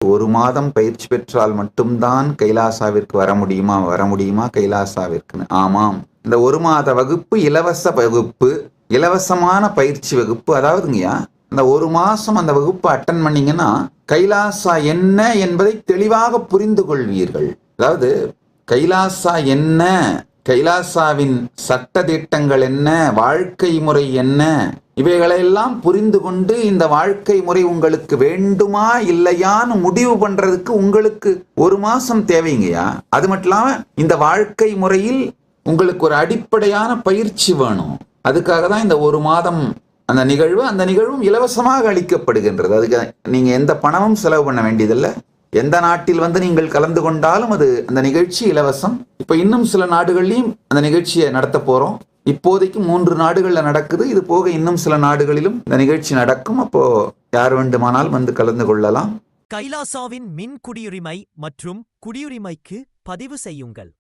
1 மாதம் பயிற்சி பெற்றால் மட்டும்தான் கைலாசாவிற்கு வர முடியுமா கைலாசாவிற்கு? ஆமாம். இந்த 1 மாத வகுப்பு இலவச வகுப்பு, இலவசமான பயிற்சி வகுப்பு. அதாவதுங்கய்யா, இந்த 1 மாசம் அந்த வகுப்பு அட்டன் பண்ணீங்கன்னா கைலாசா என்ன என்பதை தெளிவாக புரிந்து கொள்வீர்கள். அதாவது கைலாசா என்ன, கைலாசாவின் சட்ட திட்டங்கள் என்ன, வாழ்க்கை முறை என்ன, இவைகளெல்லாம் புரிந்து கொண்டு இந்த வாழ்க்கை முறை உங்களுக்கு வேண்டுமா இல்லையான்னு முடிவு பண்றதுக்கு உங்களுக்கு 1 மாசம் தேவைங்கய்யா. அது மட்டும் இல்லாம இந்த வாழ்க்கை முறையில் உங்களுக்கு ஒரு அடிப்படையான பயிற்சி வேணும். அதுக்காக தான் இந்த 1 மாதம் அந்த நிகழ்வும் இலவசமாக அளிக்கப்படுகின்றது. அதுக்கு நீங்க எந்த பணமும் செலவு பண்ண வேண்டியதில்லை. எந்த நாட்டில் நீங்கள் கலந்து கொண்டாலும் அந்த நிகழ்ச்சி இலவசம். இப்ப இன்னும் சில நாடுகள்லையும் அந்த நிகழ்ச்சியை நடத்த போறோம். இப்போதைக்கு 3 நாடுகள்ல நடக்குது. இது போக இன்னும் சில நாடுகளிலும் இந்த நிகழ்ச்சி நடக்கும். அப்போ யார் வேண்டுமானால் கலந்து கொள்ளலாம். கைலாசாவின் மின் குடியுரிமை மற்றும் குடியுரிமைக்கு பதிவு செய்யுங்கள்.